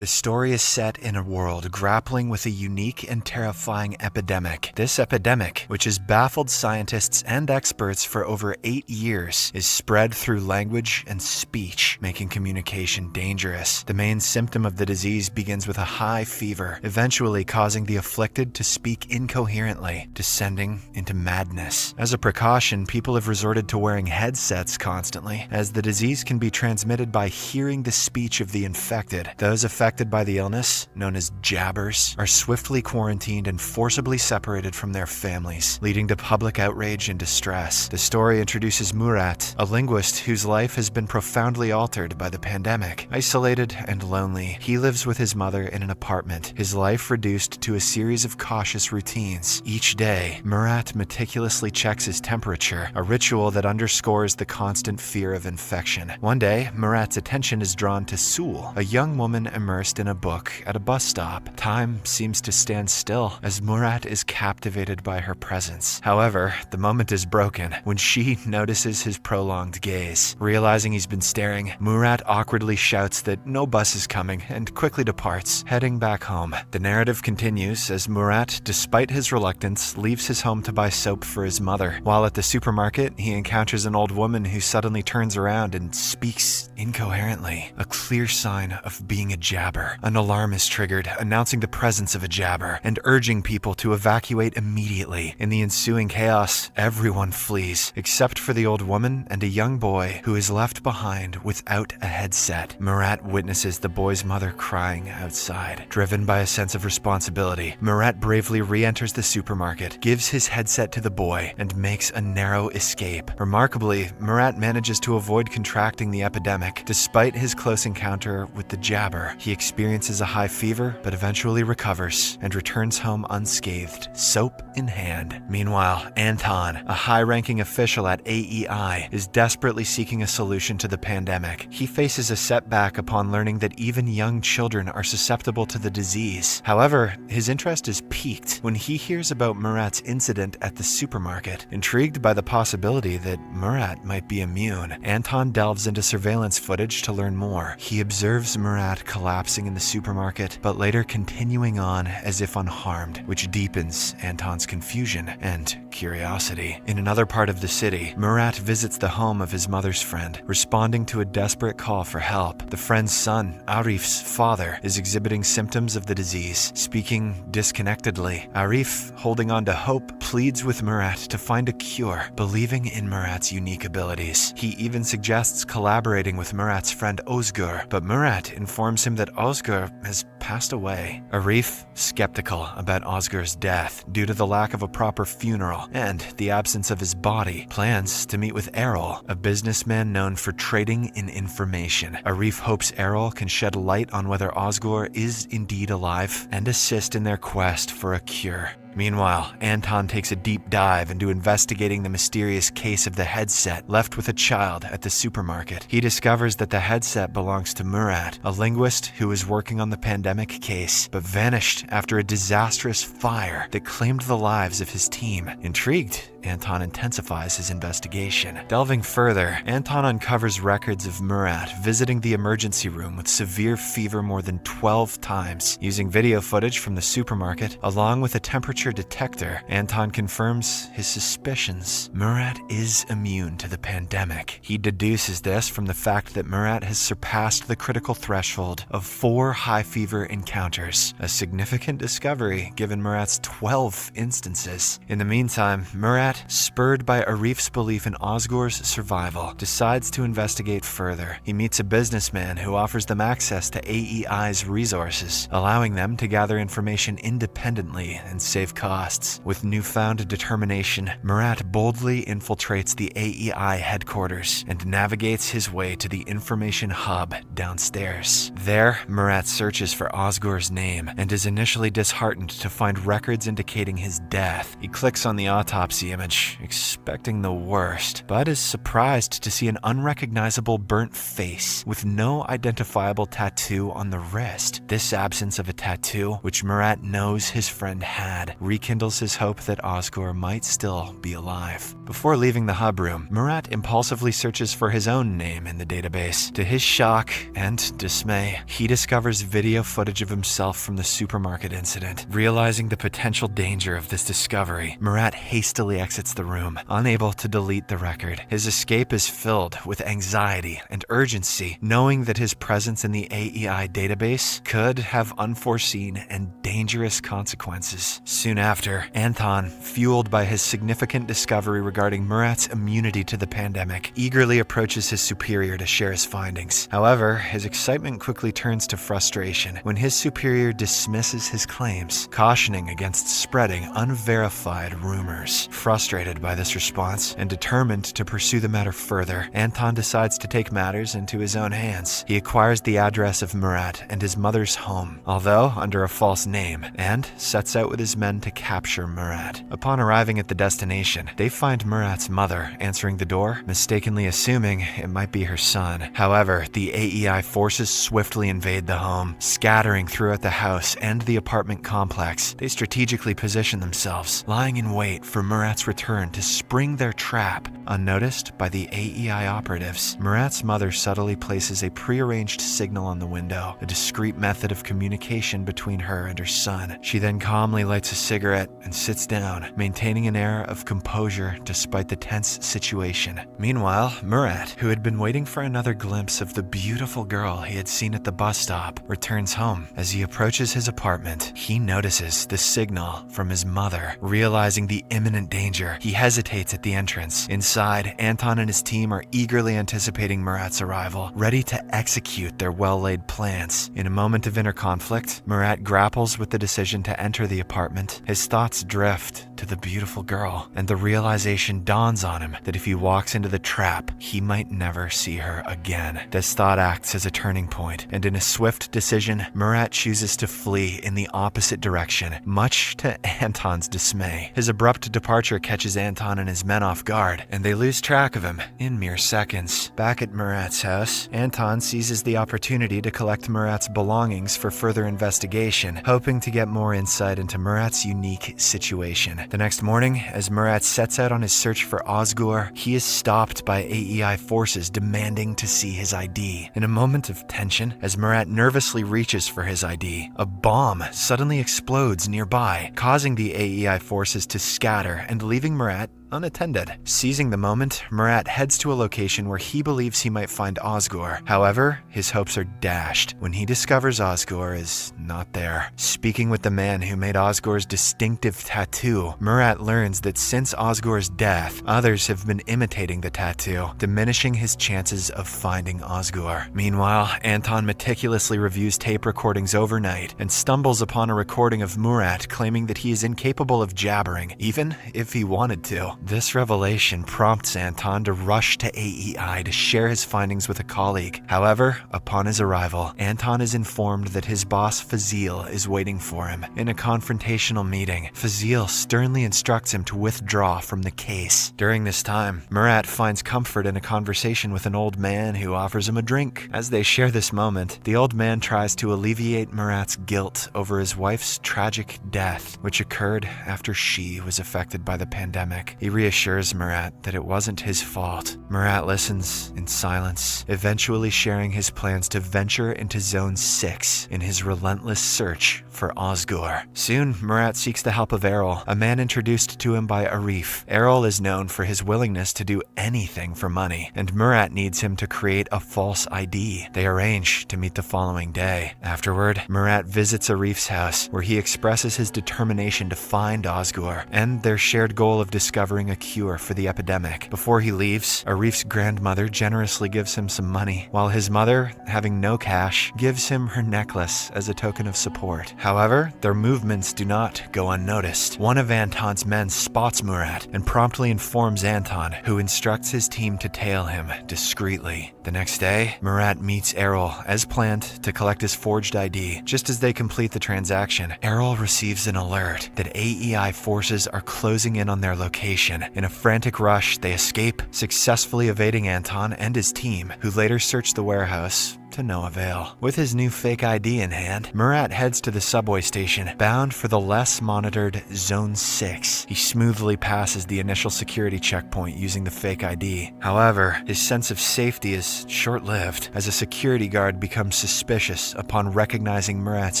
The story is set in a world grappling with a unique and terrifying epidemic. This epidemic, which has baffled scientists and experts for over 8 years, is spread through language and speech, making communication dangerous. The main symptom of the disease begins with a high fever, eventually causing the afflicted to speak incoherently, descending into madness. As a precaution, people have resorted to wearing headsets constantly, as the disease can be transmitted by hearing the speech of the infected. Those affected by the illness, known as jabbers, are swiftly quarantined and forcibly separated from their families, leading to public outrage and distress. The story introduces Murat, a linguist whose life has been profoundly altered by the pandemic. Isolated and lonely, he lives with his mother in an apartment, his life reduced to a series of cautious routines. Each day, Murat meticulously checks his temperature, a ritual that underscores the constant fear of infection. One day, Murat's attention is drawn to Sul, a young woman immersed in a book at a bus stop. Time seems to stand still as Murat is captivated by her presence. However, the moment is broken when she notices his prolonged gaze. Realizing he's been staring, Murat awkwardly shouts that no bus is coming and quickly departs, heading back home. The narrative continues as Murat, despite his reluctance, leaves his home to buy soap for his mother. While at the supermarket, he encounters an old woman who suddenly turns around and speaks incoherently, a clear sign of being a jabber. An alarm is triggered, announcing the presence of a jabber and urging people to evacuate immediately. In the ensuing chaos, everyone flees, except for the old woman and a young boy who is left behind without a headset. Murat witnesses the boy's mother crying outside. Driven by a sense of responsibility, Murat bravely re-enters the supermarket, gives his headset to the boy, and makes a narrow escape. Remarkably, Murat manages to avoid contracting the epidemic, despite his close encounter with the jabber. He experiences a high fever, but eventually recovers and returns home unscathed, soap in hand. Meanwhile, Anton, a high-ranking official at AEI, is desperately seeking a solution to the pandemic. He faces a setback upon learning that even young children are susceptible to the disease. However, his interest is piqued when he hears about Murat's incident at the supermarket. Intrigued by the possibility that Murat might be immune, Anton delves into surveillance footage to learn more. He observes Murat collapsing in the supermarket, but later continuing on as if unharmed, which deepens Anton's confusion and curiosity. In another part of the city, Murat visits the home of his mother's friend, responding to a desperate call for help. The friend's son, Arif's father, is exhibiting symptoms of the disease, speaking disconnectedly. Arif, holding on to hope, pleads with Murat to find a cure, believing in Murat's unique abilities. He even suggests collaborating with Murat's friend Ozgur, but Murat informs him that Ozgur has passed away. Arif, skeptical about Ozgur's death due to the lack of a proper funeral and the absence of his body, plans to meet with Errol, a businessman known for trading in information. Arif hopes Errol can shed light on whether Ozgur is indeed alive and assist in their quest for a cure. Meanwhile, Anton takes a deep dive into investigating the mysterious case of the headset left with a child at the supermarket. He discovers that the headset belongs to Murat, a linguist who was working on the pandemic case, but vanished after a disastrous fire that claimed the lives of his team. Intrigued, Anton intensifies his investigation. Delving further, Anton uncovers records of Murat visiting the emergency room with severe fever more than 12 times. Using video footage from the supermarket, along with a temperature detector, Anton confirms his suspicions. Murat is immune to the pandemic. He deduces this from the fact that Murat has surpassed the critical threshold of 4 high fever encounters, a significant discovery given Murat's 12 instances. In the meantime, Murat, spurred by Arif's belief in Ozgur's survival, decides to investigate further. He meets a businessman who offers them access to AEI's resources, allowing them to gather information independently and save costs. With newfound determination, Murat boldly infiltrates the AEI headquarters and navigates his way to the information hub downstairs. There, Murat searches for Ozgur's name and is initially disheartened to find records indicating his death. He clicks on the autopsy damage, expecting the worst, but is surprised to see an unrecognizable burnt face with no identifiable tattoo on the wrist. This absence of a tattoo, which Murat knows his friend had, rekindles his hope that Osgur might still be alive. Before leaving the hub room, Murat impulsively searches for his own name in the database. To his shock and dismay, he discovers video footage of himself from the supermarket incident. Realizing the potential danger of this discovery, Murat hastily exits the room, unable to delete the record. His escape is filled with anxiety and urgency, knowing that his presence in the AEI database could have unforeseen and dangerous consequences. Soon after, Anton, fueled by his significant discovery regarding Murat's immunity to the pandemic, eagerly approaches his superior to share his findings. However, his excitement quickly turns to frustration when his superior dismisses his claims, cautioning against spreading unverified rumors. Frustrated by this response and determined to pursue the matter further, Anton decides to take matters into his own hands. He acquires the address of Murat and his mother's home, although under a false name, and sets out with his men to capture Murat. Upon arriving at the destination, they find Murat's mother answering the door, mistakenly assuming it might be her son. However, the AEI forces swiftly invade the home, scattering throughout the house and the apartment complex. They strategically position themselves, lying in wait for Murat's return to spring their trap, unnoticed by the AEI operatives. Murat's mother subtly places a prearranged signal on the window, a discreet method of communication between her and her son. She then calmly lights a cigarette and sits down, maintaining an air of composure despite the tense situation. Meanwhile, Murat, who had been waiting for another glimpse of the beautiful girl he had seen at the bus stop, returns home. As he approaches his apartment, he notices the signal from his mother. Realizing the imminent danger, he hesitates at the entrance. Inside, Anton and his team are eagerly anticipating Murat's arrival, ready to execute their well-laid plans. In a moment of inner conflict, Murat grapples with the decision to enter the apartment. His thoughts drift to the beautiful girl, and the realization dawns on him that if he walks into the trap, he might never see her again. This thought acts as a turning point, and in a swift decision, Murat chooses to flee in the opposite direction, much to Anton's dismay. His abrupt departure catches Anton and his men off guard, and they lose track of him in mere seconds. Back at Murat's house, Anton seizes the opportunity to collect Murat's belongings for further investigation, hoping to get more insight into Murat's unique situation. The next morning, as Murat sets out on his search for Osgur, he is stopped by AEI forces demanding to see his ID. In a moment of tension, as Murat nervously reaches for his ID, a bomb suddenly explodes nearby, causing the AEI forces to scatter and leaving Murat unattended. Seizing the moment, Murat heads to a location where he believes he might find Osgur. However, his hopes are dashed when he discovers Osgur is not there. Speaking with the man who made Osgur's distinctive tattoo, Murat learns that since Osgur's death, others have been imitating the tattoo, diminishing his chances of finding Osgur. Meanwhile, Anton meticulously reviews tape recordings overnight and stumbles upon a recording of Murat claiming that he is incapable of jabbering, even if he wanted to. This revelation prompts Anton to rush to AEI to share his findings with a colleague. However, upon his arrival, Anton is informed that his boss Fazil is waiting for him. In a confrontational meeting, Fazil sternly instructs him to withdraw from the case. During this time, Murat finds comfort in a conversation with an old man who offers him a drink. As they share this moment, the old man tries to alleviate Murat's guilt over his wife's tragic death, which occurred after she was affected by the pandemic. He reassures Murat that it wasn't his fault. Murat listens in silence, eventually sharing his plans to venture into Zone 6 in his relentless search for Osgur. Soon, Murat seeks the help of Errol, a man introduced to him by Arif. Errol is known for his willingness to do anything for money, and Murat needs him to create a false ID. They arrange to meet the following day. Afterward, Murat visits Arif's house, where he expresses his determination to find Osgur and their shared goal of discovering a cure for the epidemic. Before he leaves, Arif's grandmother generously gives him some money, while his mother, having no cash, gives him her necklace as a token of support. However, their movements do not go unnoticed. One of Anton's men spots Murat and promptly informs Anton, who instructs his team to tail him discreetly. The next day, Murat meets Errol as planned to collect his forged ID. Just as they complete the transaction, Errol receives an alert that AEI forces are closing in on their location station. In a frantic rush, they escape, successfully evading Anton and his team, who later search the warehouse to no avail. With his new fake ID in hand, Murat heads to the subway station, bound for the less monitored Zone 6. He smoothly passes the initial security checkpoint using the fake ID. However, his sense of safety is short-lived, as a security guard becomes suspicious upon recognizing Murat's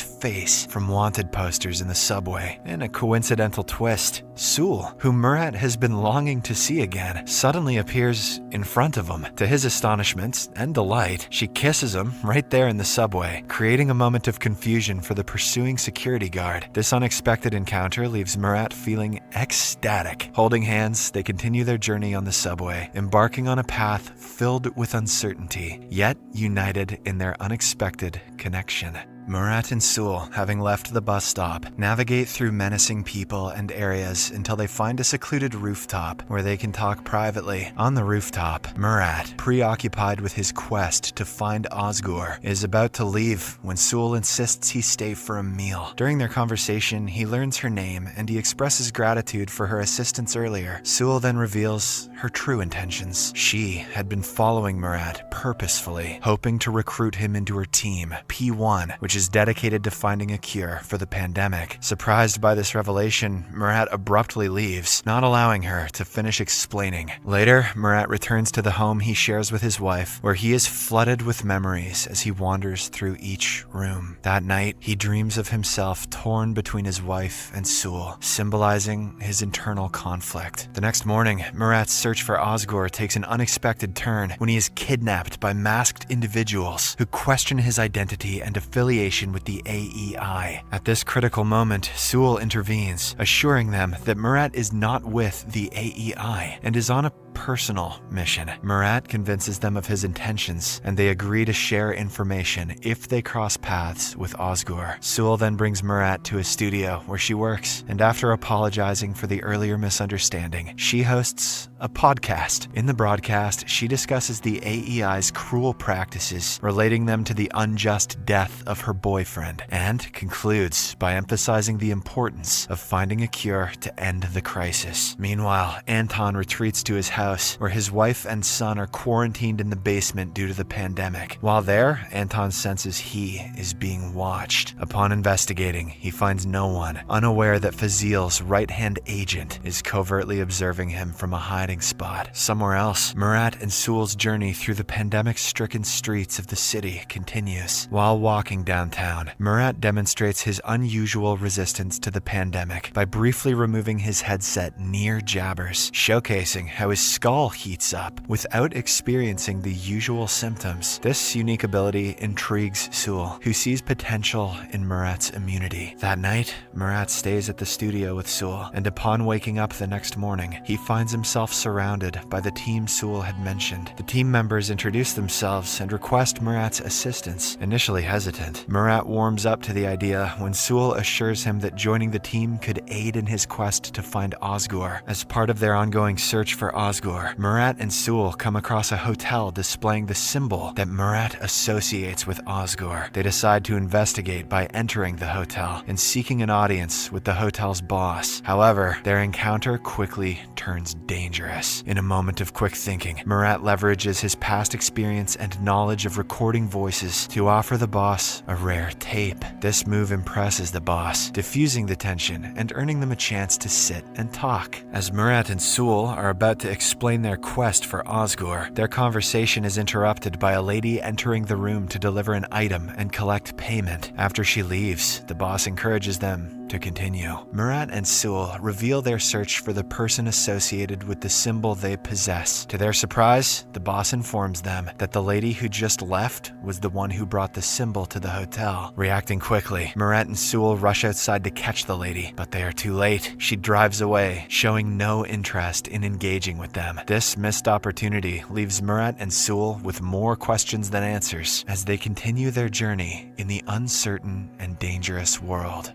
face from wanted posters in the subway. In a coincidental twist, Sewell, who Murat has been longing to see again, suddenly appears in front of him. To his astonishment and delight, she kisses him right there in the subway, creating a moment of confusion for the pursuing security guard. This unexpected encounter leaves Murat feeling ecstatic. Holding hands, they continue their journey on the subway, embarking on a path filled with uncertainty, yet united in their unexpected connection. Murat and Sewell, having left the bus stop, navigate through menacing people and areas until they find a secluded rooftop where they can talk privately. On the rooftop, Murat, preoccupied with his quest to find Osgur, is about to leave when Sewell insists he stay for a meal. During their conversation, he learns her name and he expresses gratitude for her assistance earlier. Sewell then reveals her true intentions. She had been following Murat purposefully, hoping to recruit him into her team, P1, which is dedicated to finding a cure for the pandemic. Surprised by this revelation, Murat abruptly leaves, not allowing her to finish explaining. Later, Murat returns to the home he shares with his wife, where he is flooded with memories as he wanders through each room. That night, he dreams of himself torn between his wife and Sewell, symbolizing his internal conflict. The next morning, Murat's search for Osgur takes an unexpected turn when he is kidnapped by masked individuals who question his identity and affiliation with the AEI. At this critical moment, Sewell intervenes, assuring them that Murat is not with the AEI and is on a personal mission. Murat convinces them of his intentions, and they agree to share information if they cross paths with Osgur. Sewell then brings Murat to a studio where she works, and after apologizing for the earlier misunderstanding, she hosts a podcast. In the broadcast, she discusses the AEI's cruel practices, relating them to the unjust death of her boyfriend, and concludes by emphasizing the importance of finding a cure to end the crisis. Meanwhile, Anton retreats to his house, where his wife and son are quarantined in the basement due to the pandemic. While there, Anton senses he is being watched. Upon investigating, he finds no one, unaware that Fazil's right-hand agent is covertly observing him from a hiding spot. Somewhere else, Murat and Sewell's journey through the pandemic-stricken streets of the city continues. While walking downtown, Murat demonstrates his unusual resistance to the pandemic by briefly removing his headset near Jabbers, showcasing how his skull heats up without experiencing the usual symptoms. This unique ability intrigues Sewell, who sees potential in Murat's immunity. That night, Murat stays at the studio with Sewell, and upon waking up the next morning, he finds himself surrounded by the team Sewell had mentioned. The team members introduce themselves and request Murat's assistance. Initially hesitant, Murat warms up to the idea when Sewell assures him that joining the team could aid in his quest to find Osgur. As part of their ongoing search for Osgur, Murat and Sewell come across a hotel displaying the symbol that Murat associates with Osgur. They decide to investigate by entering the hotel and seeking an audience with the hotel's boss. However, their encounter quickly turns dangerous. In a moment of quick thinking, Murat leverages his past experience and knowledge of recording voices to offer the boss a rare tape. This move impresses the boss, diffusing the tension and earning them a chance to sit and talk. As Murat and Sewell are about to explain their quest for Osgur, their conversation is interrupted by a lady entering the room to deliver an item and collect payment. After she leaves, the boss encourages them to continue. Murat and Sewell reveal their search for the person associated with the symbol they possess. To their surprise, the boss informs them that the lady who just left was the one who brought the symbol to the hotel. Reacting quickly, Murat and Sewell rush outside to catch the lady, but they are too late. She drives away, showing no interest in engaging with them. This missed opportunity leaves Murat and Sewell with more questions than answers as they continue their journey in the uncertain and dangerous world.